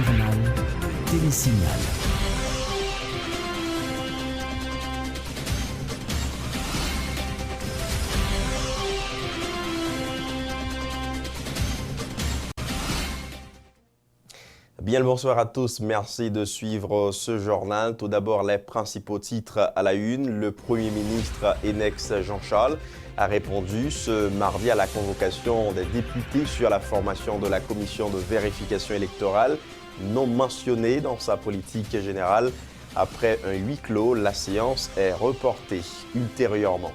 journal Télésignal. Bien le bonsoir à tous, merci de suivre ce journal. Tout d'abord, les principaux titres à la une. Le Premier ministre Enex Jean-Charles a répondu ce mardi à la convocation des députés sur la formation de la commission de vérification électorale, non mentionnée dans sa politique générale. Après un huis clos, la séance est reportée ultérieurement.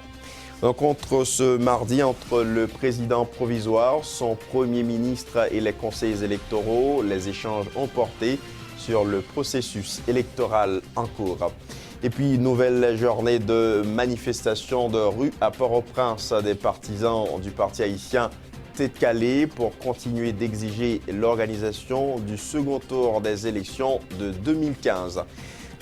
Rencontre ce mardi entre le président provisoire, son premier ministre et les conseillers électoraux. Les échanges ont porté sur le processus électoral en cours. Et puis, nouvelle journée de manifestation de rue à Port-au-Prince des partisans du parti haïtien Tête Calée pour continuer d'exiger l'organisation du second tour des élections de 2015.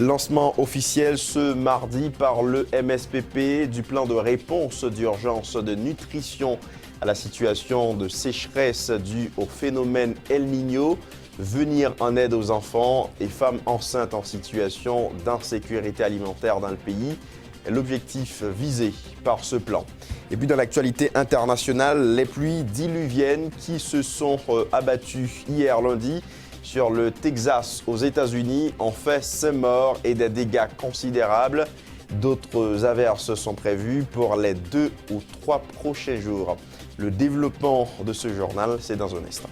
Lancement officiel ce mardi par le MSPP du plan de réponse d'urgence de nutrition à la situation de sécheresse due au phénomène El Niño, venir en aide aux enfants et femmes enceintes en situation d'insécurité alimentaire dans le pays, est l'objectif visé par ce plan. Et puis dans l'actualité internationale, les pluies diluviennes qui se sont abattues hier lundi sur le Texas aux États-Unis ont fait 5 morts et des dégâts considérables. D'autres averses sont prévues pour les 2 ou 3 prochains jours. Le développement de ce journal, c'est dans un instant.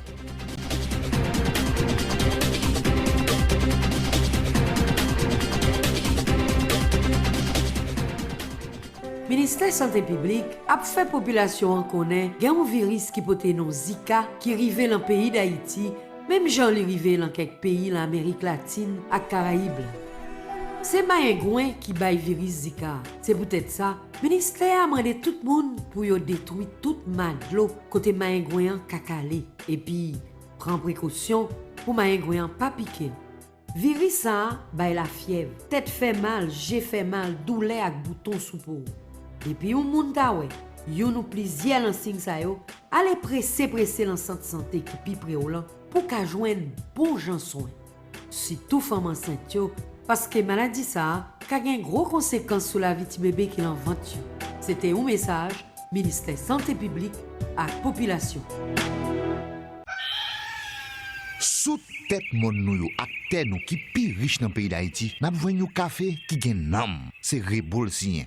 Ministère Santé Publique a fait population connaît qu'il y a un virus qui peut être Zika qui arrive dans le pays d'Haïti. Même gens li rive dans quelques pays de l'Amérique latine et Caraïbes. C'est Maïngouin qui baille virus Zika. C'est peut-être ça. Le ministère a demandé tout le monde pour détruire toute madlo côté Maïngouin kakalé. Et puis, prend précaution pour Maïngouin pas piquer. Virus ça baille la fièvre, tête fait mal, j'ai fait mal, douleur avec bouton sous peau. Et puis, on moun ta ouais. Yon ou plusieurs dans signe ça yo. Allez presser dans centre santé qui pi préolant pour qu'a joindre bon gens soin. Surtout femme enceinte yo parce que maladie ça qu'a gen gros conséquences sur la vie de bébé qui l'envante. C'était un message ministère santé publique à population. Sous tête mon nou yo ak terre nou qui pi riche dans pays d'Haïti, n'a besoin nou café qui gen nam, c'est Rebol sien.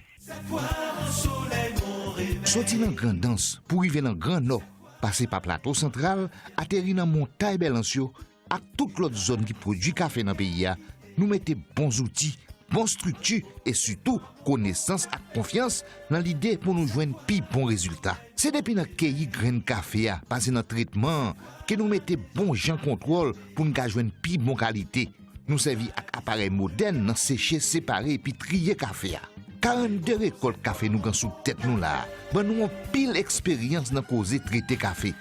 Sorti dans Grand Danse pour arriver dans Grand Nord, passer par plateau central, atterrir dans montagne Belancio, à toute l'autre zone qui produit café dans le pays, nous mettons bons outils, bonnes structures et surtout connaissance et confiance dans l'idée pour nous joindre plus bons résultats. C'est depuis notre cueillir grain café, passer dans le traitement, que nous mettons bons gens contrôle pour nous joindre plus bonne qualité. Nous servons avec appareils modernes, dans sécher, séparer et puis trier café. 42 récoltes café nous sous tête nous là. Ben nous avons pile expérience dans causer traiter café.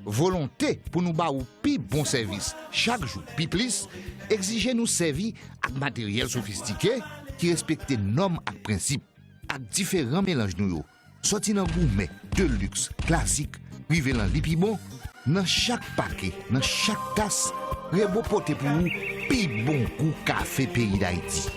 Volonté pour nous ba ou pi bon service chaque jour pi plus exiger nous servir avec matériel sophistiqué qui respecte normes et principes avec différents mélanges nous yo. Sorti dans gourmet, de luxe, classique, rivé dans lipi bon, dans chaque paquet, dans chaque tasse, Rebo pote pour vous pi bon goût café pays d'Haïti.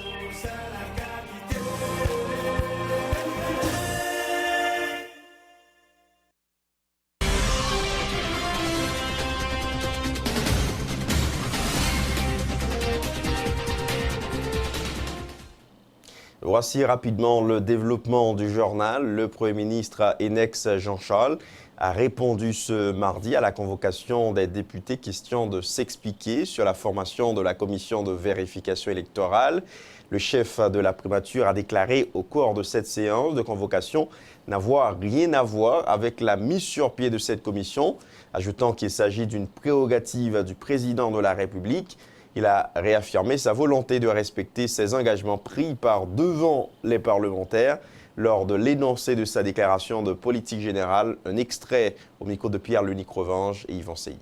Voici rapidement le développement du journal. Le Premier ministre Enex Jean-Charles a répondu ce mardi à la convocation des députés question de s'expliquer sur la formation de la commission de vérification électorale. Le chef de la primature a déclaré au cours de cette séance de convocation n'avoir rien à voir avec la mise sur pied de cette commission, ajoutant qu'il s'agit d'une prérogative du président de la République. Il a réaffirmé sa volonté de respecter ses engagements pris par devant les parlementaires lors de l'énoncé de sa déclaration de politique générale. Un extrait au micro de Pierre-Luc Revanche et Yvan Seyid.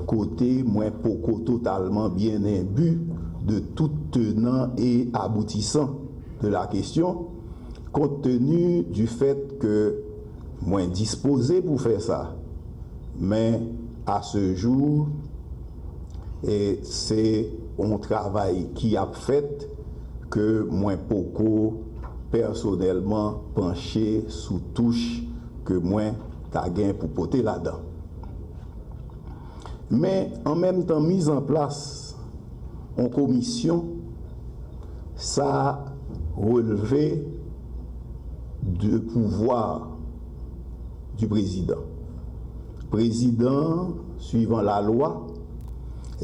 Côté moins poco totalement bien imbu de tout tenant et aboutissant de la question, compte tenu du fait que moins disposé pour faire ça, mais à ce jour, Et c'est un travail qui a fait que moi beaucoup personnellement penché sous touche que moi t'as gagné pour porter là-dedans. Mais en même temps mise en place en commission, ça a relevé du pouvoir du président. Président, suivant la loi,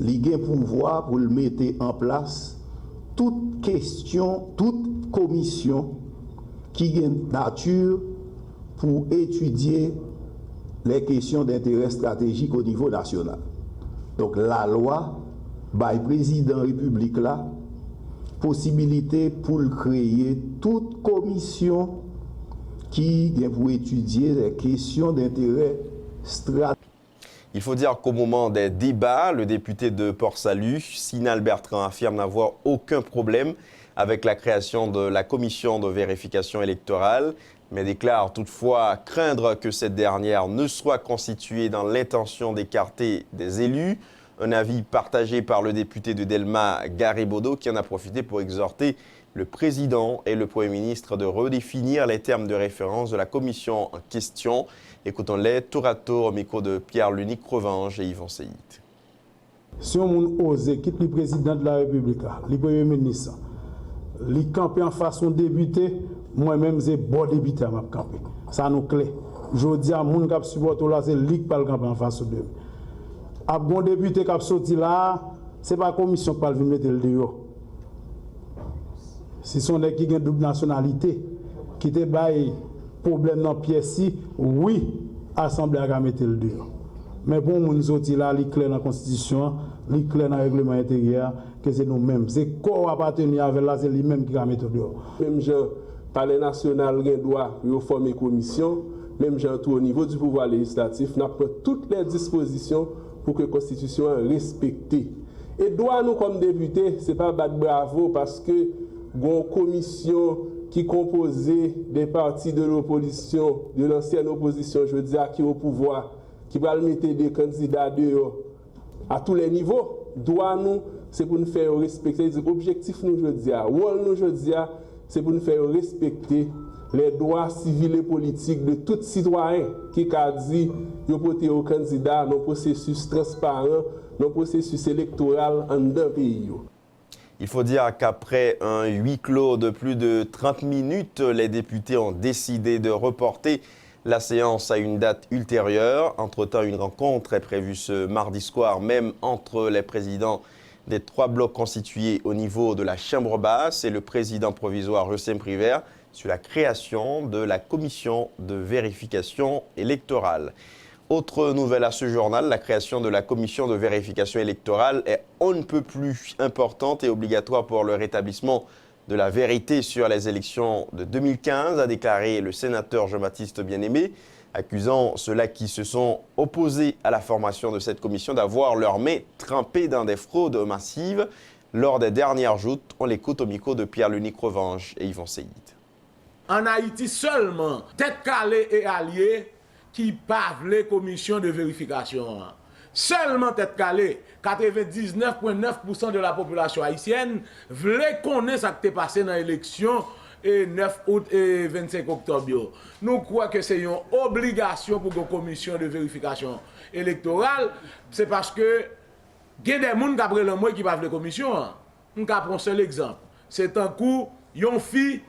il a un pouvoir pour le mettre en place toute question, toute commission qui a une nature pour étudier les questions d'intérêt stratégique au niveau national. Donc la loi, le président de la République là, possibilité pour créer toute commission qui vient pour étudier les questions d'intérêt stratégique. Il faut dire qu'au moment des débats, le député de Port-Salut, Sinal Bertrand, affirme n'avoir aucun problème avec la création de la commission de vérification électorale, mais déclare toutefois craindre que cette dernière ne soit constituée dans l'intention d'écarter des élus. Un avis partagé par le député de Delma, Garibodo, qui en a profité pour exhorter le président et le Premier ministre de redéfinir les termes de référence de la commission en question. Écoutons-les tour à tour au micro de Pierre-Luc Revanche et Yvon Seyit. Si on ose quitter le président de la République, le Premier ministre, le camper en façon député, moi-même, c'est bon député à ma camper. Ça nous clé. Je dis à mon cap supporter là, c'est lui qui parle camper en face de lui. À bon député qui a sorti là, ce n'est pas la commission qui va venir mettre le dehors. Ce sont des qui ont double nationalité, qui te baillent problème dans pièce, oui, l'Assemblée a mettre le dehors. Mais pour nous sorti là, il est clair dans la Constitution, il est clair dans le règlement intérieur, que c'est nous-mêmes. C'est quoi appartenir avec là, c'est lui-même qui va mettre le dehors. Même gens, Palais national doit former commission, même gens tout au niveau du pouvoir législatif, nous prenons toutes les dispositions pour que la Constitution soit respectée. Et droit nous comme députés, ce n'est pas battre bravo parce que une commission qui composait des partis de l'opposition, de l'ancienne opposition, je veux dire, qui est au pouvoir, qui va mettre des candidats dehors à tous les niveaux, droit nous, c'est pour nous faire respecter. L'objectif nous, je veux dire, rôle nous, je veux dire, c'est pour nous faire respecter les droits civils et politiques de tout citoyen qui a dit de voter au candidat dans un processus transparent, dans un processus électoral en d'un pays. Il faut dire qu'après un huis clos de plus de 30 minutes, les députés ont décidé de reporter la séance à une date ultérieure. Entre-temps, une rencontre est prévue ce mardi soir, même entre les présidents des 3 blocs constitués au niveau de la Chambre basse et le président provisoire Hussein Privert sur la création de la commission de vérification électorale. Autre nouvelle à ce journal, la création de la commission de vérification électorale est on ne peut plus importante et obligatoire pour le rétablissement de la vérité sur les élections de 2015, a déclaré le sénateur Jean-Baptiste Bien-Aimé, accusant ceux-là qui se sont opposés à la formation de cette commission d'avoir leurs mains trempées dans des fraudes massives. Lors des dernières joutes, on l'écoute au micro de Pierre-Luc Revanche et Yvon Seyit. En Haïti seulement, tête calée et alliés qui parlent les commissions de vérification. Seulement tête calée, 99,9% de la population haïtienne voulait connaître ce qui s'est passé dans l'élection 9 août et 25 octobre. Nous croyons que c'est une obligation pour une commission de vérification électorale. C'est parce que il y a des gens qui après le mois qui parlent de commission. On prend un seul exemple. C'est un coup, une fille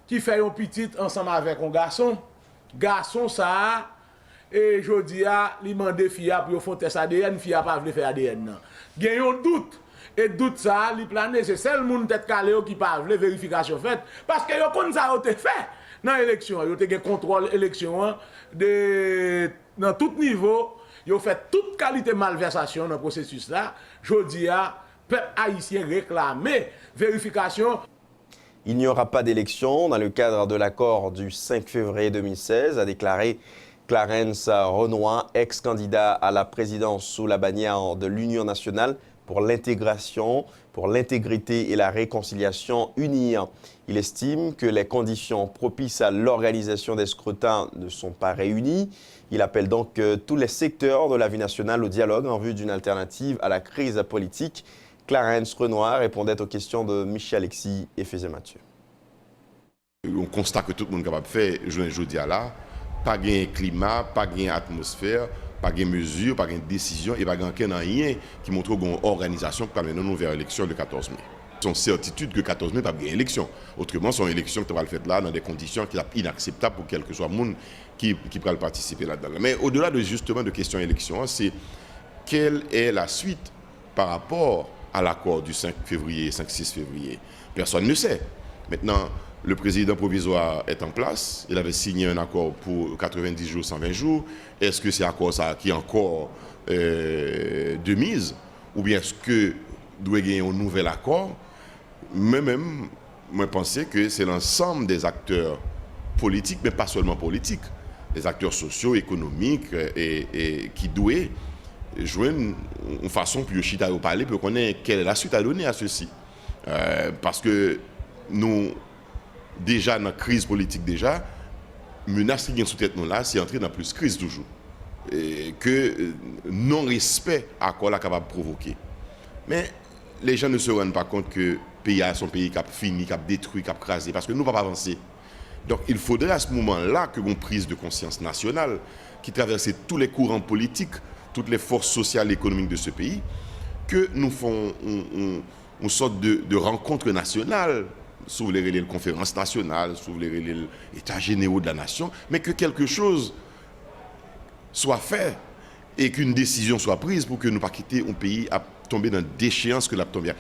qui fait une petite ensemble avec un garçon. Garçon ça et je dis il demande fille pour faire test ADN, fille pas veut faire ADN. Il y a un doute. Et doute ça, li plané, c'est seul monde tête calé qui pas veut vérification faite parce que yo kon ça été fait dans l'élection, yo te gen contrôle élection de dans tout niveau, yo fait toute qualité malversation dans processus là. Jodi peuple haïtien réclamer vérification. Il n'y aura pas d'élection dans le cadre de l'accord du 5 février 2016, a déclaré Clarence Renoir, ex-candidat à la présidence sous la bannière de l'Union nationale pour l'intégration, pour l'intégrité et la réconciliation UNIR. Il estime que les conditions propices à l'organisation des scrutins ne sont pas réunies. Il appelle donc tous les secteurs de la vie nationale au dialogue en vue d'une alternative à la crise politique. Clarence Renoir répondait aux questions de Michel Alexis et Faisait Mathieu. On constate que tout le monde est capable de faire, je dis à là, pas de climat, pas d'atmosphère, pas de mesures, pas de décision et pas de rien qui montre une organisation pour mener nous vers l'élection le 14 mai. Son certitude que 14 mai, pas de élection. Autrement, son élection qui va le faire là dans des conditions qui sont inacceptables pour quel que soit le monde qui va participer là-dedans. Mais au-delà de justement de question élection, c'est quelle est la suite par rapport à l'accord du 5 février, 5-6 février. Personne ne sait. Maintenant, le président provisoire est en place. Il avait signé un accord pour 90 jours, 120 jours. Est-ce que c'est accord ça qui est encore de mise? Ou bien est-ce que doit y avoir un nouvel accord? Moi-même, je pensais que c'est l'ensemble des acteurs politiques, mais pas seulement politiques, des acteurs sociaux, économiques, et qui doivent jouer une façon plus chita au parler pour connaître quelle est la suite à donner à ceci. Parce que nous, déjà dans la crise politique, menace qui vient sous tête nous là, c'est entrer dans plus de crise toujours. Et que non-respect à quoi la capable de provoquer. Mais les gens ne se rendent pas compte que le pays a son pays qui a fini, qui a détruit, qui a crasé, parce que nous ne pouvons pas avancer. Donc il faudrait à ce moment-là que une prise de conscience nationale qui traverse tous les courants politiques, toutes les forces sociales et économiques de ce pays, que nous faisons une sorte de rencontre nationale, sous les conférences nationales, sous les états généraux de la nation, mais que quelque chose soit fait et qu'une décision soit prise pour que nous ne pas quitter un pays à tomber dans déchéance que la tombe.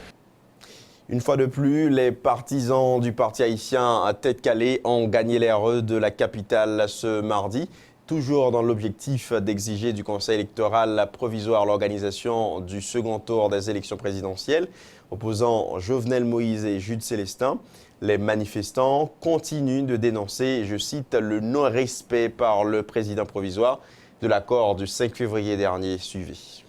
Une fois de plus, les partisans du parti haïtien à tête calée ont gagné les rues de la capitale ce mardi, toujours dans l'objectif d'exiger du Conseil électoral provisoire l'organisation du second tour des élections présidentielles, opposant Jovenel Moïse et Jude Célestin. Les manifestants continuent de dénoncer, je cite, le non-respect par le président provisoire de l'accord du 5 février dernier suivi.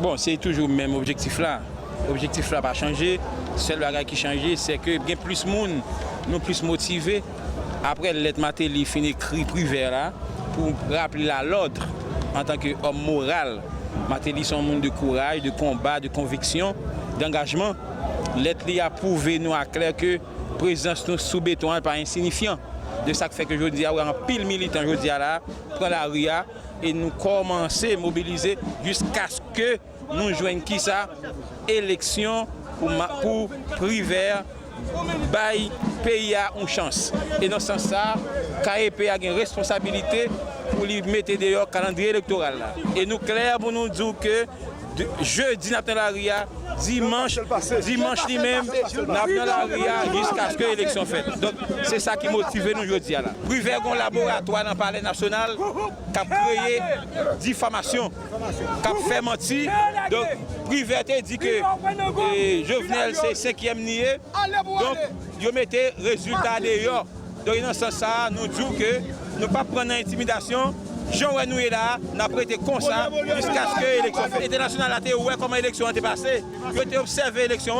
Bon, c'est toujours le même objectif là. L'objectif là n'a pas changé. Seul bagage qui a changé, c'est que bien plus de monde, nous plus motivés. Après, le lettre Matéli finit écrit privé là pour rappeler à l'ordre en tant qu'homme moral. Matéli sont un monde de courage, de combat, de conviction, d'engagement. Lettre a prouvé nous à clair que la présidence nous sous béton n'est pas insignifiant. De ça que fait que je dis, en pile militant, je dis là, prend la RIA et nous commencer à mobiliser jusqu'à ce que nous joignons qui ça, élection pour priver, bail, pays a une chance. Et dans ce sens-là, KEP a une responsabilité pour lui mettre dehors le calendrier électoral. Là. Et nous clair pour nous dire que jeudi, nous avons la RIA, dimanche lui-même, nous avons la RIA jusqu'à ce que l'élection faite. Donc, c'est ça qui motive nous aujourd'hui. Privé un laboratoire dans le palais national qui a créé diffamation, qui a fait mentir. Donc, privé a dit que Jovenel, c'est 5e nié. Donc, ils mettaient résultat dehors. Donc, dans ce sens-là, nous disons que nous ne pouvons pas prendre l'intimidation. Jean nous est là, nous avons prêté comme ça jusqu'à ce que l'élection faite. L'international a été ouais comment l'élection a été passée. Ils ont été observé l'élection.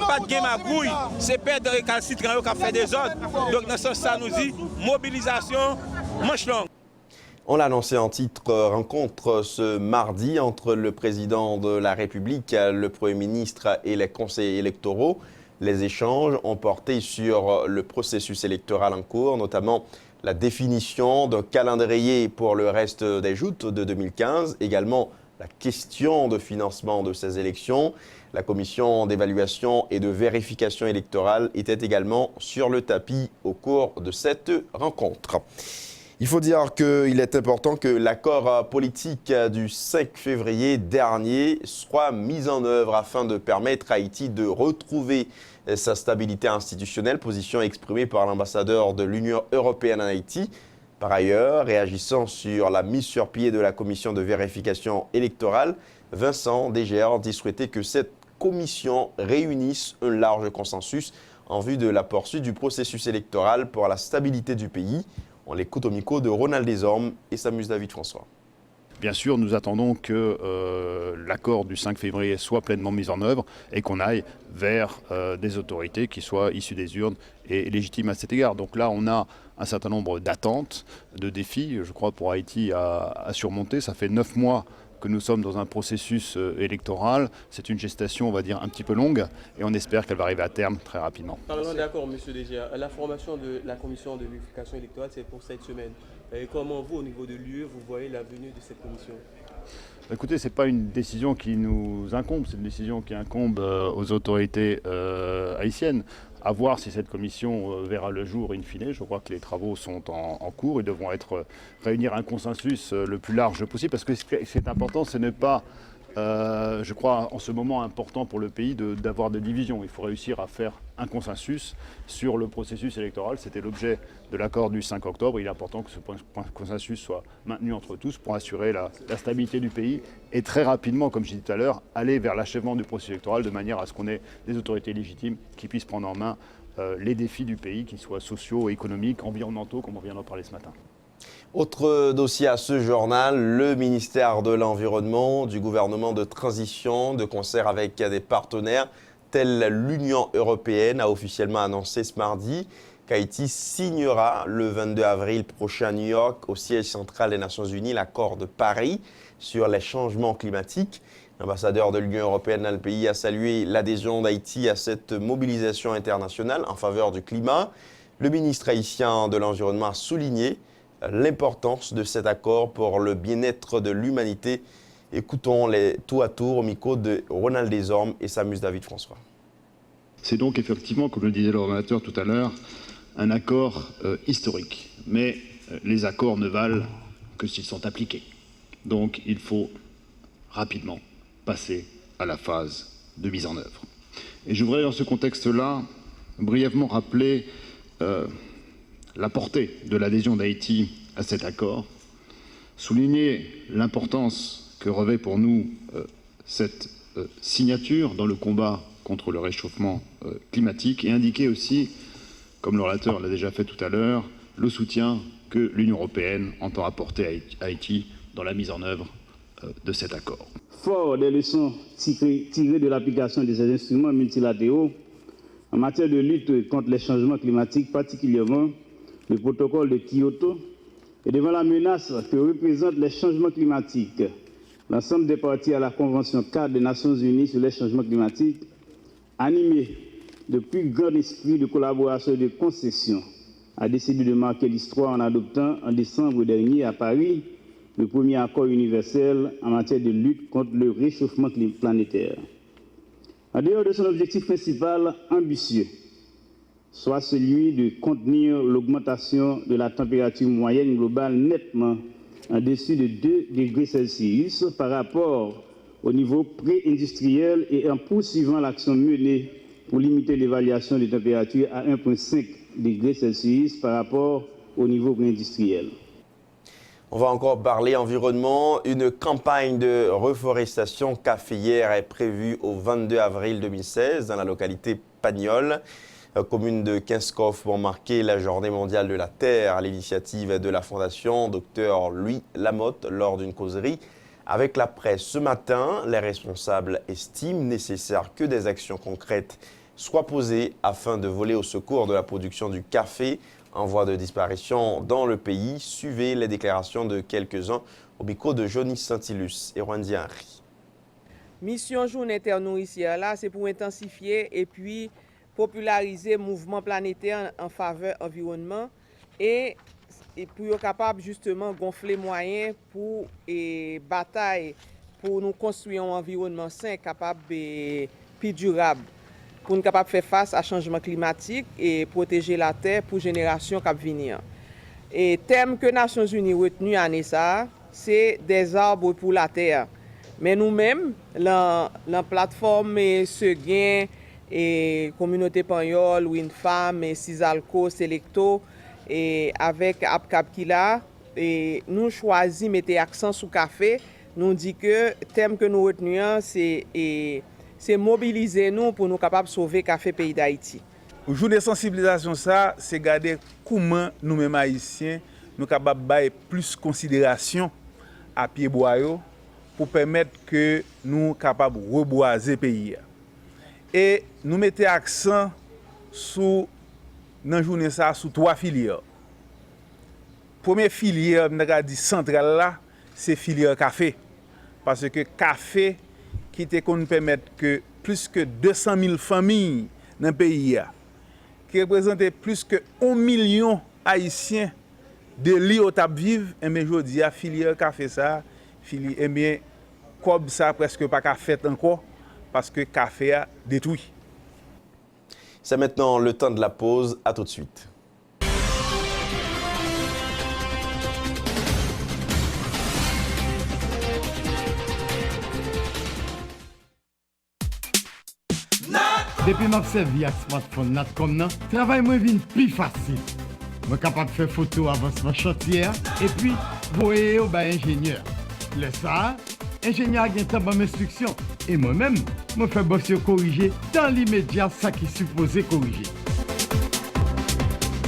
Pas de game à gouille. C'est perdre les calcitrants qui a fait des ordres. Donc dans ce sens, ça nous dit mobilisation, manche longue. On l'a annoncé en titre, rencontre ce mardi entre le président de la République, le Premier ministre et les conseillers électoraux. Les échanges ont porté sur le processus électoral en cours, notamment la définition d'un calendrier pour le reste des joutes de 2015, également la question de financement de ces élections. La commission d'évaluation et de vérification électorale était également sur le tapis au cours de cette rencontre. Il faut dire qu'il est important que l'accord politique du 5 février dernier soit mis en œuvre afin de permettre à Haïti de retrouver sa stabilité institutionnelle, position exprimée par l'ambassadeur de l'Union européenne en Haïti. Par ailleurs, réagissant sur la mise sur pied de la commission de vérification électorale, Vincent Degère dit souhaiter que cette commission réunisse un large consensus en vue de la poursuite du processus électoral pour la stabilité du pays. On l'écoute au micro de Ronald Desormes et Samus David François. Bien sûr, nous attendons que l'accord du 5 février soit pleinement mis en œuvre et qu'on aille vers des autorités qui soient issues des urnes et légitimes à cet égard. Donc là, on a un certain nombre d'attentes, de défis, je crois, pour Haïti à surmonter. Ça fait 9 mois que nous sommes dans un processus électoral. C'est une gestation, on va dire, un petit peu longue et on espère qu'elle va arriver à terme très rapidement. Parlons d'accord, M. DGA. La formation de la commission de vérification électorale, c'est pour cette semaine. Et comment vous, au niveau de l'UE, vous voyez la venue de cette commission? Écoutez, ce n'est pas une décision qui nous incombe, c'est une décision qui incombe aux autorités haïtiennes. À voir si cette commission verra le jour in fine. Je crois que les travaux sont en cours et devront réunir un consensus le plus large possible. Parce que ce qui est important, ce n'est pas, je crois, en ce moment important pour le pays d'avoir des divisions. Il faut réussir à faire un consensus sur le processus électoral. C'était l'objet de l'accord du 5 octobre. Il est important que ce consensus soit maintenu entre tous pour assurer la stabilité du pays et très rapidement, comme je disais tout à l'heure, aller vers l'achèvement du processus électoral de manière à ce qu'on ait des autorités légitimes qui puissent prendre en main les défis du pays, qu'ils soient sociaux, économiques, environnementaux, comme on vient d'en parler ce matin. Autre dossier à ce journal, le ministère de l'Environnement du gouvernement de transition, de concert avec des partenaires tels l'Union européenne, a officiellement annoncé ce mardi qu'Haïti signera le 22 avril prochain à New York, au siège central des Nations Unies, l'accord de Paris sur les changements climatiques. L'ambassadeur de l'Union européenne dans le pays a salué l'adhésion d'Haïti à cette mobilisation internationale en faveur du climat. Le ministre haïtien de l'Environnement a souligné l'importance de cet accord pour le bien-être de l'humanité. Écoutons les tour à tour au micro de Ronald Desormes et Samus David François. C'est donc effectivement, comme le disait l'ordinateur tout à l'heure, un accord historique. Mais les accords ne valent que s'ils sont appliqués. Donc il faut rapidement passer à la phase de mise en œuvre. Et je voudrais dans ce contexte-là brièvement rappeler la portée de l'adhésion d'Haïti à cet accord, souligner l'importance que revêt pour nous cette signature dans le combat contre le réchauffement climatique et indiquer aussi, comme l'orateur l'a déjà fait tout à l'heure, le soutien que l'Union européenne entend apporter à Haïti dans la mise en œuvre de cet accord. Fort des leçons tirées de l'application de ces instruments multilatéraux en matière de lutte contre les changements climatiques, particulièrement le protocole de Kyoto, et devant la menace que représentent les changements climatiques, l'ensemble des parties à la Convention cadre des Nations Unies sur les changements climatiques, animé de plus grand esprit de collaboration et de concession, a décidé de marquer l'histoire en adoptant en décembre dernier à Paris le premier accord universel en matière de lutte contre le réchauffement planétaire. En dehors de son objectif principal ambitieux, soit celui de contenir l'augmentation de la température moyenne globale nettement en dessous de 2 degrés Celsius par rapport au niveau pré-industriel et en poursuivant l'action menée pour limiter l'évaluation des températures à 1,5 degrés Celsius par rapport au niveau pré-industriel. On va encore parler environnement. Une campagne de reforestation caféière est prévue au 22 avril 2016 dans la localité Pagnol, commune de Kinskov, pour marquer la journée mondiale de la Terre à l'initiative de la Fondation Dr Louis Lamotte lors d'une causerie avec la presse. Ce matin, les responsables estiment nécessaire que des actions concrètes soient posées afin de voler au secours de la production du café en voie de disparition dans le pays. Suivez les déclarations de quelques-uns au micro de Johnny Santilus et Rwandi Henry. Mission Journée Terre nourricière là, c'est pour intensifier et puis populariser le mouvement planétaire en faveur de l'environnement et pour être capable justement gonfler moyens pour bataille pour nous construire un environnement sain, capable et plus durable, pour nous capable faire face à changement climatique et protéger la terre pour génération qui venir. Et thème que les Nations Unies retenu année ça, c'est des arbres pour la terre. Mais nous-mêmes, la plateforme Seguin et communauté Pagnol, Winfam, Cisalco, Selecto et avec Apkapkila, et nous choisissons mettre accent sur le café. Nous dit que le thème que nous retenons, c'est mobiliser nous pour nous capables de sauver le café pays d'Haïti. Au jour de sensibilisation, c'est garder comment nous-mêmes haïtiens nous capables de plus considération à pied bois pour permettre que nous capables de reboiser le pays. Et nous mettons accent sur dans journée ça sur 3 filières. Première filière centrale là, c'est filière café parce que café qui te qu'on permettre que plus que 200 000 familles dans le pays qui représentent plus que 1 million haïtiens de lits au table vivre et mais jodi a filière café ça filière et bien comme ça presque pas qu'à fait encore parce que café a détruit. C'est maintenant le temps de la pause, à tout de suite. Depuis que je servi avec smartphone Natcom, le travail est devenu plus facile. Je suis capable de faire photo avant ma chantier et puis voyer au ingénieur. Le ça, l'ingénieur a un temps d'instruction et moi-même, je fais bosser corriger dans l'immédiat ça qui est supposé corriger.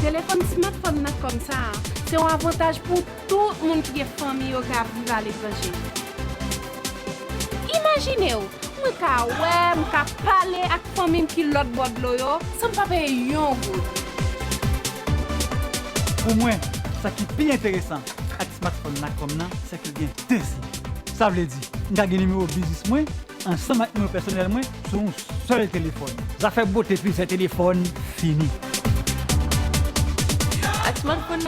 Téléphone smartphone comme ça, c'est un avantage pour tout le monde qui est famille ou qui vit à l'étranger. Imaginez-vous, je peux parler avec la famille qui est l'autre bord de l'eau sans pas payer un goût. Pour moi, ce qui est plus intéressant avec le smartphone c'est que bien deux signes. Ça veut dire, je vais numéro business ensemble avec numéro personnel sur un seul téléphone. Ça fait beauté puis ce téléphone fini. Avec smartphone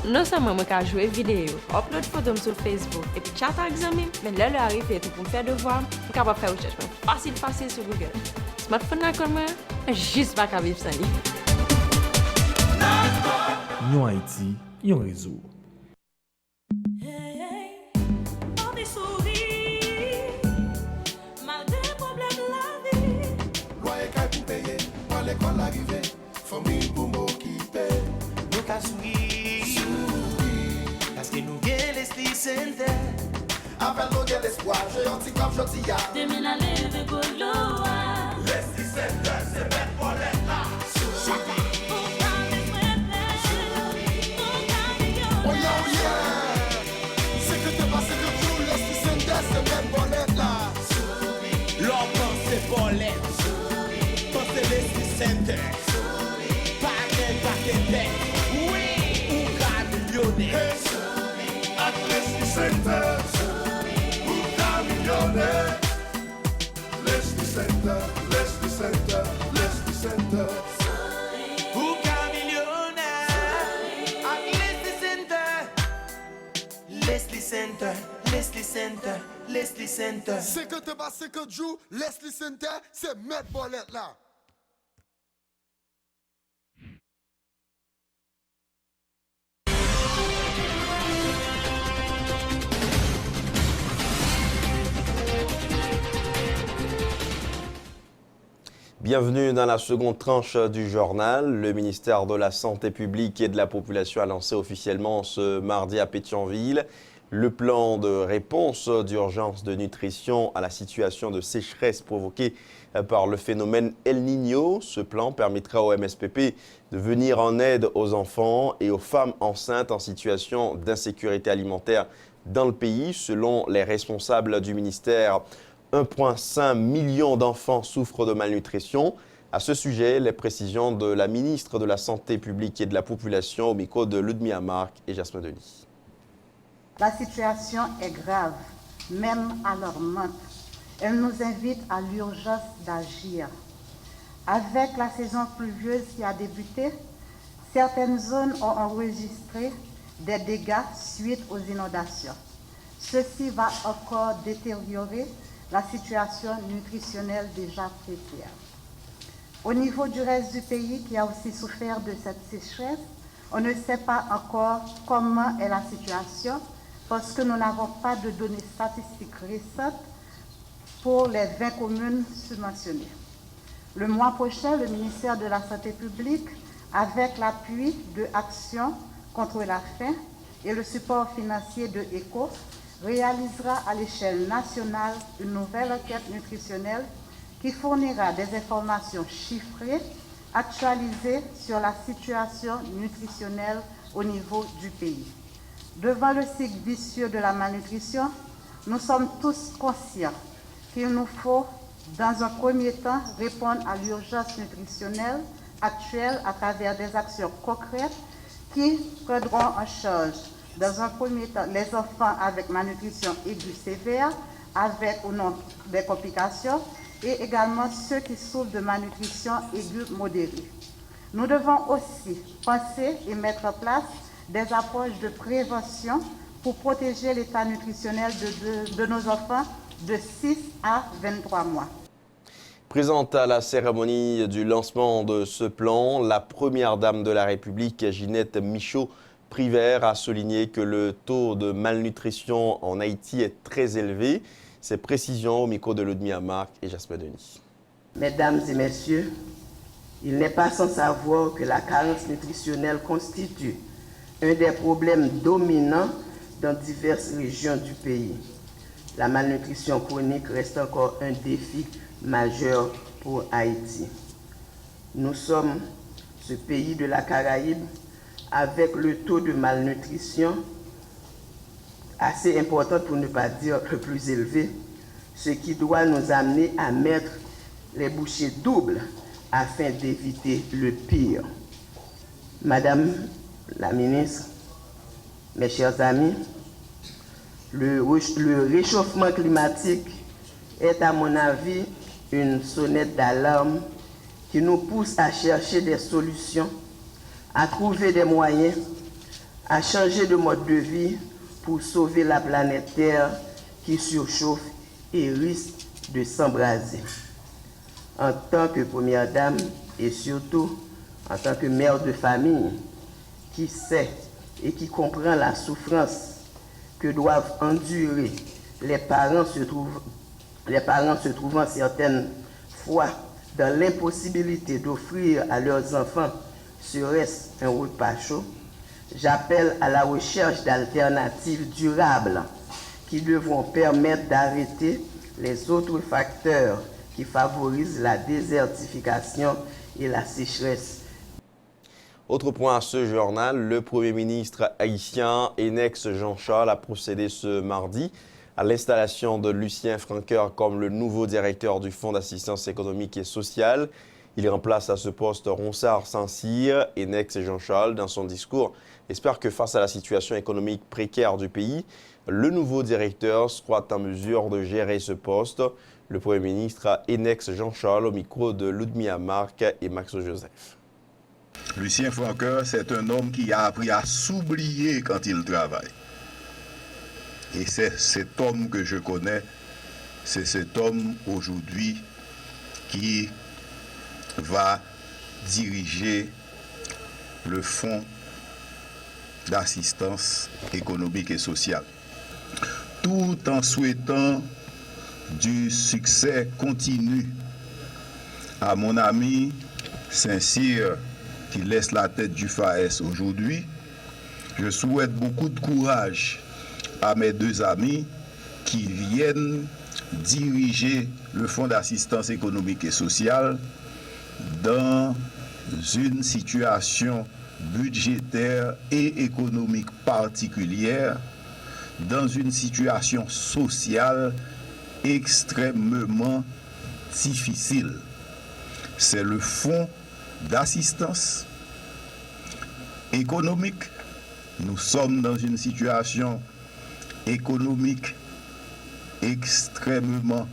non seulement je peux jouer vidéo, upload photos sur Facebook et puis chat avec les amis, mais là, arrive pour me faire devoir, je suis capable de faire recherche facile sur Google. Smartphone juste pas qu'à vivre sans lui. Yon Haïti, yon réseau. Parce que nous gagnons l'esprit center. Avec nous gagnons l'espoir, j'ai un petit comme Jotia. Demain la lève Goloa. L'esprit center, c'est bête pour l'être là. Oh yeah, c'est que t'es passé de tout, l'esprit center, c'est bête pour l'être là. L'homme pense pour l'être. Pense l'esprit center. Pas de tête. L'esprit center, pour ta millionnaire. L'esprit center, l'esprit center, l'esprit center. Pour ta millionnaire. L'esprit center. L'esprit center, l'esprit center, l'esprit center. C'est que t'es passé 50 jours, l'esprit center, c'est mettre bolette là. Bienvenue dans la seconde tranche du journal. Le ministère de la Santé publique et de la Population a lancé officiellement ce mardi à Pétionville le plan de réponse d'urgence de nutrition à la situation de sécheresse provoquée par le phénomène El Niño. Ce plan permettra au MSPP de venir en aide aux enfants et aux femmes enceintes en situation d'insécurité alimentaire dans le pays. Selon les responsables du ministère, 1,5 million d'enfants souffrent de malnutrition. À ce sujet, les précisions de la ministre de la Santé publique et de la Population au micro de Ludmilla Marc et Jasmin Denis. La situation est grave, même alarmante. Elle nous invite à l'urgence d'agir. Avec la saison pluvieuse qui a débuté, certaines zones ont enregistré des dégâts suite aux inondations. Ceci va encore détériorer la situation nutritionnelle déjà précaire. Au niveau du reste du pays qui a aussi souffert de cette sécheresse, on ne sait pas encore comment est la situation parce que nous n'avons pas de données statistiques récentes pour les 20 communes subventionnées. Le mois prochain, le ministère de la Santé publique, avec l'appui de Action contre la faim et le support financier de ECHO, réalisera à l'échelle nationale une nouvelle enquête nutritionnelle qui fournira des informations chiffrées, actualisées sur la situation nutritionnelle au niveau du pays. Devant le cycle vicieux de la malnutrition, nous sommes tous conscients qu'il nous faut, dans un premier temps, répondre à l'urgence nutritionnelle actuelle à travers des actions concrètes qui prendront en charge, dans un premier temps, les enfants avec malnutrition aiguë sévère, avec ou non des complications, et également ceux qui souffrent de malnutrition aiguë modérée. Nous devons aussi penser et mettre en place des approches de prévention pour protéger l'état nutritionnel de nos enfants de 6 à 23 mois. Présente à la cérémonie du lancement de ce plan, la première dame de la République, Ginette Michaud-Privert, a souligné que le taux de malnutrition en Haïti est très élevé. Ces précisions au micro de Ludmilla Marc et Jasper Denis. Mesdames et messieurs, il n'est pas sans savoir que la carence nutritionnelle constitue un des problèmes dominants dans diverses régions du pays. La malnutrition chronique reste encore un défi majeur pour Haïti. Nous sommes ce pays de la Caraïbe avec le taux de malnutrition assez important, pour ne pas dire le plus élevé, ce qui doit nous amener à mettre les bouchées doubles afin d'éviter le pire. Madame la ministre, mes chers amis, le réchauffement climatique est à mon avis une sonnette d'alarme qui nous pousse à chercher des solutions, à trouver des moyens, à changer de mode de vie pour sauver la planète Terre qui surchauffe et risque de s'embraser. En tant que première dame et surtout en tant que mère de famille qui sait et qui comprend la souffrance que doivent endurer les parents se trouvant certaines fois dans l'impossibilité d'offrir à leurs enfants serait-ce un repas chaud, j'appelle à la recherche d'alternatives durables qui devront permettre d'arrêter les autres facteurs qui favorisent la désertification et la sécheresse. Autre point à ce journal, le Premier ministre haïtien Enex Jean-Charles a procédé ce mardi à l'installation de Lucien Francoeur comme le nouveau directeur du Fonds d'assistance économique et sociale. Il remplace à ce poste Ronsard Saint-Cyr. Enex Jean-Charles, dans son discours, espère que face à la situation économique précaire du pays, le nouveau directeur soit en mesure de gérer ce poste. Le Premier ministre Enex Jean-Charles au micro de Ludmilla Marc et Maxo Joseph. Lucien Francoeur, c'est un homme qui a appris à s'oublier quand il travaille. Et c'est cet homme que je connais, c'est cet homme aujourd'hui qui va diriger le Fonds d'assistance économique et sociale, tout en souhaitant du succès continu à mon ami Saint-Cyr qui laisse la tête du FAES aujourd'hui. Je souhaite beaucoup de courage à mes deux amis qui viennent diriger le Fonds d'assistance économique et sociale dans une situation budgétaire et économique particulière, dans une situation sociale extrêmement difficile. C'est le Fonds d'assistance économique. Nous sommes dans une situation économique extrêmement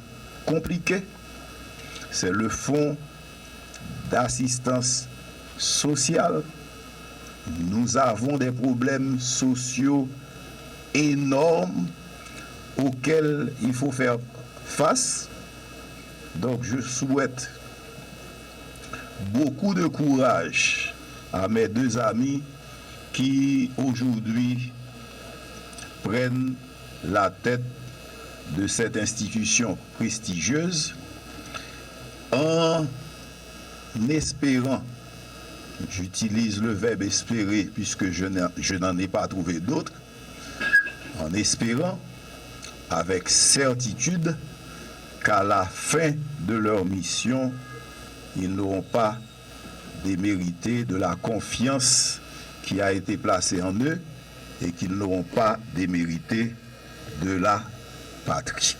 compliquée. C'est le Fonds d'assistance sociale. Nous avons des problèmes sociaux énormes auxquels il faut faire face. Donc je souhaite beaucoup de courage à mes deux amis qui aujourd'hui prennent la tête de cette institution prestigieuse en espérant, j'utilise le verbe espérer puisque je n'en ai pas trouvé d'autre, en espérant avec certitude qu'à la fin de leur mission, ils n'auront pas démérité de la confiance qui a été placée en eux et qu'ils n'auront pas démérité de la patrie.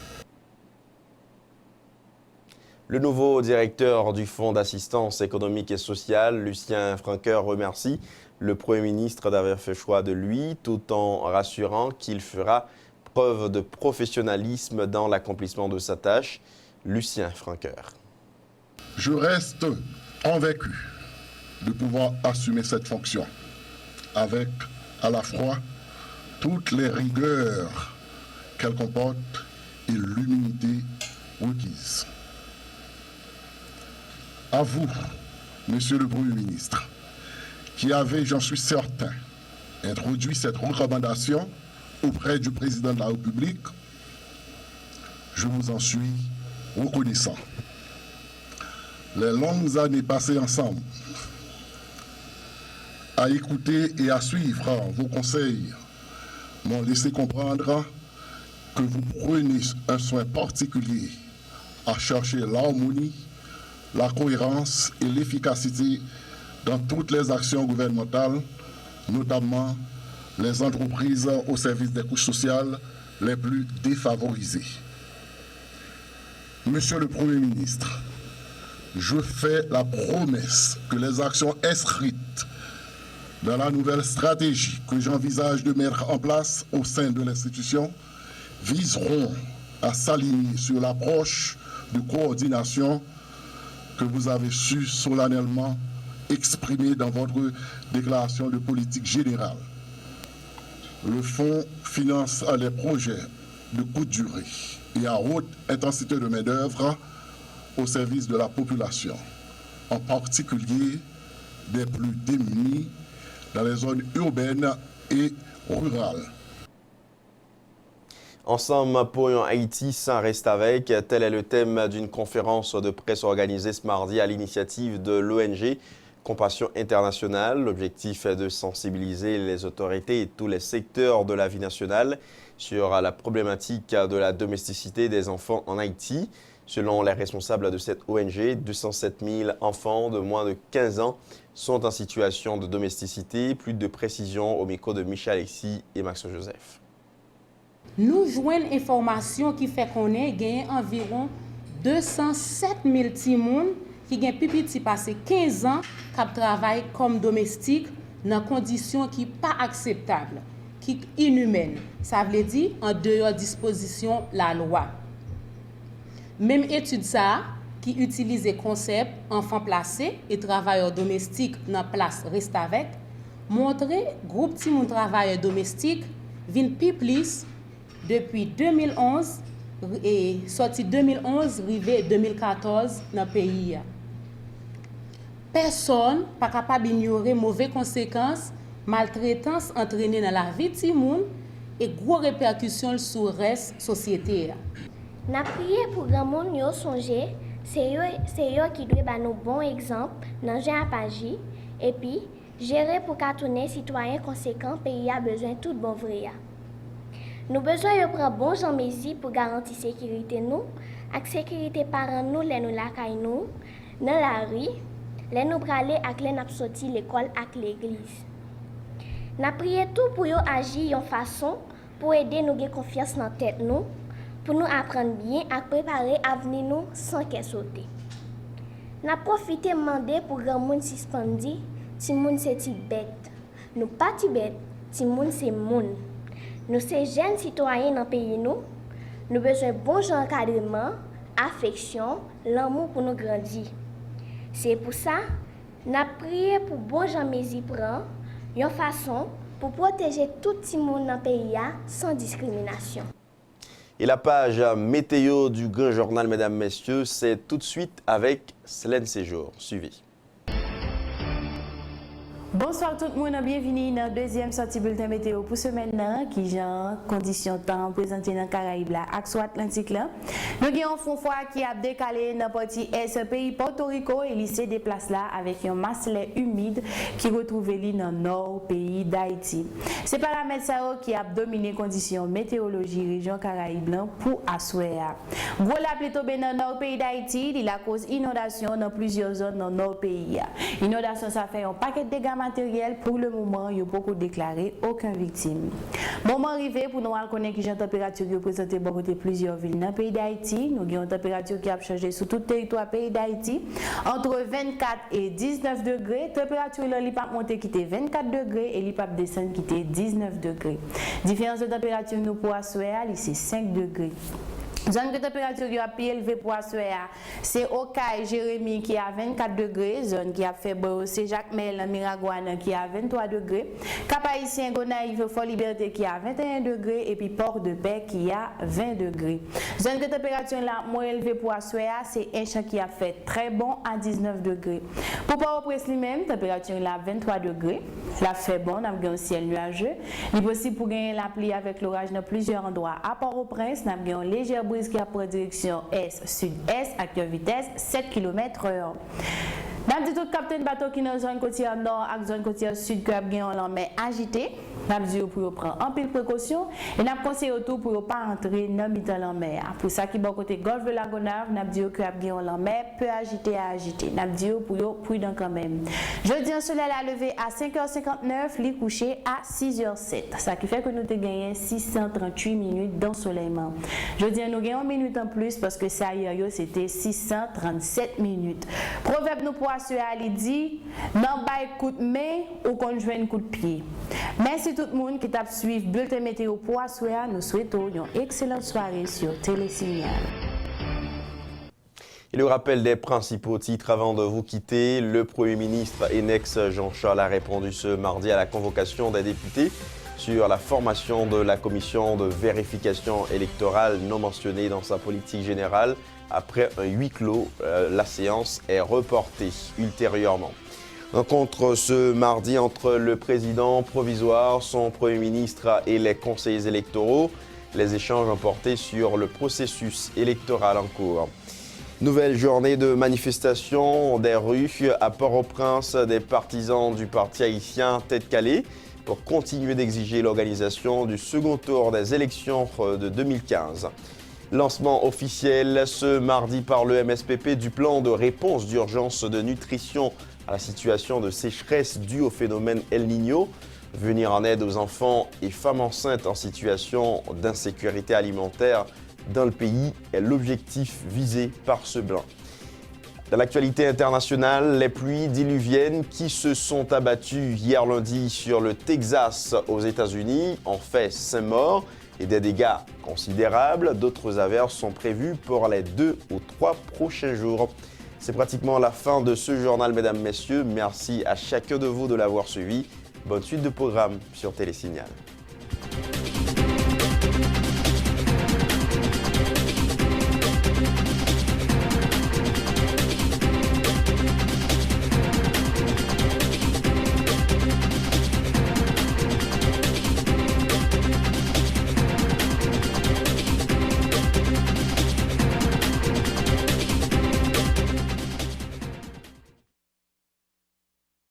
Le nouveau directeur du Fonds d'assistance économique et sociale, Lucien Francoeur, remercie le Premier ministre d'avoir fait choix de lui, tout en rassurant qu'il fera preuve de professionnalisme dans l'accomplissement de sa tâche. Lucien Francoeur. Je reste convaincu de pouvoir assumer cette fonction avec à la fois toutes les rigueurs qu'elle comporte et l'humilité requise. À vous, Monsieur le Premier ministre, qui avez, j'en suis certain, introduit cette recommandation auprès du Président de la République, je vous en suis reconnaissant. Les longues années passées ensemble, à écouter et à suivre vos conseils, m'ont laissé comprendre que vous prenez un soin particulier à chercher l'harmonie, la cohérence et l'efficacité dans toutes les actions gouvernementales, notamment les entreprises au service des couches sociales les plus défavorisées. Monsieur le Premier ministre, je fais la promesse que les actions inscrites dans la nouvelle stratégie que j'envisage de mettre en place au sein de l'institution viseront à s'aligner sur l'approche de coordination que vous avez su solennellement exprimer dans votre déclaration de politique générale. Le Fonds finance les projets de courte durée et à haute intensité de main-d'œuvre au service de la population, en particulier des plus démunis dans les zones urbaines et rurales. Ensemble pour un Haïti sans reste avec, tel est le thème d'une conférence de presse organisée ce mardi à l'initiative de l'ONG Compassion Internationale. L'objectif est de sensibiliser les autorités et tous les secteurs de la vie nationale sur la problématique de la domesticité des enfants en Haïti. Selon les responsables de cette ONG, 207 000 enfants de moins de 15 ans sont en situation de domesticité. Plus de précisions au micro de Michel Alexis et Maxime Joseph. Nous joignons information qui fait qu'on ait gagné environ 207 000 timoun qui ont pipiti passé 15 ans qui travaillent comme domestique dans conditions qui ne sont pas acceptables, qui sont inhumaines. Ça veut dire en dehors disposition la loi. Même étude ça qui utilise le concept enfants placés et travailleurs domestiques dans place reste avec montrer groupe timoun travailleurs domestiques vient plus depuis 2011 et sorti 2011 arrivé 2014 dans le pays. Personne pas capable d'ignorer mauvaises conséquences maltraitance entraînée dans la vie de moun et gros répercussions sur le reste de la société. N'a prié pour grand monde yo songer, c'est yo qui doit ba nous bon exemple dans Jean Apagi et puis gérer pour cartonner citoyens conséquents pays a besoin tout bon vrai. Nous besoin de prendre bon gens mesures pour garantir sécurité nous, ak sécurité parents nous les nous la caille nous dans la rue, les nous braler ak les n'a sorti l'école ak l'église. N'a prié tout pour yo agir en façon pour aider nous gagner confiance dans tête nous, pour nous apprendre bien à préparer avenir nous sans qu'elle saute. N'a profité demander pour grand monde suspendi, ti moun c'est ti bête. Nous pas ti bête, ti moun c'est moun. Nous sommes jeunes citoyens dans le pays, nous besoin de bon encadrement, affection, l'amour pour nous grandir. C'est pour ça que nous avons prié pour bon gens mesures prendre une façon pour protéger tout le monde dans le pays sans discrimination. Et la page météo du Grand Journal, mesdames, messieurs, c'est tout de suite avec Célène Séjour. Suivez. Bonsoir tout le monde, bienvenue dans le deuxième sortie bulletin météo pour semaine qui genre conditions temps présenté dans Caraïbes là, axe Atlantique là. Nous avons un fond froid qui a décalé dans la partie est pays Porto Rico et lycée des places là avec un masse humide qui retrouve dans le nord pays pays d'Haïti. C'est paramètres qui a dominé les conditions météorologie région Caraïbes pour Aswea. Gros la pluie tombée dans le nord pays d'Haïti, il a cause inondation dans plusieurs zones dans le nord pays. Inondation ça fait un paquet de dégâts matériels. Pour le moment, il n'y a pas déclaré aucune victime. Moment arrivé pour nous connaître que j'ai une température qui représente plusieurs villes dans le pays d'Haïti. Nous avons une température qui a changé sur tout le territoire du pays d'Haïti. Entre 24 et 19 degrés, température là, il peut monter qui était 24 degrés et il peut descendre qui était 19 degrés. Différence de température nous pour Aswea, c'est 5 degrés. Zone de température qui a plus élevée pour Aswea, c'est Okaï Jérémy qui a 24 degrés, zone qui a fait c'est Jacques Mel Miragouane qui a 23 degrés, Cap-Haïtien Gonaïve Fort Liberté qui a 21 degrés et puis Port-de-Paix qui a 20 degrés. Zone de température là moins élevée pour Aswea, c'est Inchamp qui a fait très bon à 19 degrés. Pour Port-au-Prince lui-même, température là 23 degrés, la fait bon, on a un ciel nuageux. Il est possible pour gagner la pluie avec l'orage dans plusieurs endroits. À Port-au-Prince, on a une légère brise qui a pour direction est-sud-est avec une vitesse 7 km/h. Dans dit tout capitaine bateau qui dans zone côtière nord et zone côtière sud qui a bien en mer agité, n'a dit pour prendre en pile précaution et n'a conseillé autour pour pas entrer dans la mer. Pour ça qui bon côté golfe de la Gonave, n'a dit que a bien en mer peut agiter à agiter. N'a dit pour prudent quand même. Jeudi un soleil a levé à 5h59, lit couché à 6h07. Ça qui fait que nous te gagné 638 minutes d'ensoleillement. Jeudi nous gagnons 1 minute en plus parce que ça hier c'était 637 minutes. Proverbe nous pour assurer dit non ba coup de main ou qu'on joue coup de pied. Merci tout le monde qui t'a suivi bulletin météo pour assurer. Nous souhaitons une excellente soirée sur Télésignal. Et le rappel des principaux titres avant de vous quitter, le Premier ministre Enex Jean-Charles a répondu ce mardi à la convocation des députés sur la formation de la commission de vérification électorale non mentionnée dans sa politique générale. Après un huis clos, la séance est reportée ultérieurement. Rencontre ce mardi entre le président provisoire, son Premier ministre et les conseillers électoraux. Les échanges ont porté sur le processus électoral en cours. Nouvelle journée de manifestation des rues à Port-au-Prince des partisans du parti haïtien Tête Calée pour continuer d'exiger l'organisation du second tour des élections de 2015. Lancement officiel ce mardi par le MSPP du plan de réponse d'urgence de nutrition à la situation de sécheresse due au phénomène El Niño. Venir en aide aux enfants et femmes enceintes en situation d'insécurité alimentaire dans le pays est l'objectif visé par ce plan. Dans l'actualité internationale, les pluies diluviennes qui se sont abattues hier lundi sur le Texas aux États-Unis ont fait 5 morts et des dégâts considérables. D'autres averses sont prévues pour les 2 ou 3 prochains jours. C'est pratiquement la fin de ce journal, mesdames, messieurs. Merci à chacun de vous de l'avoir suivi. Bonne suite de programme sur Télésignal.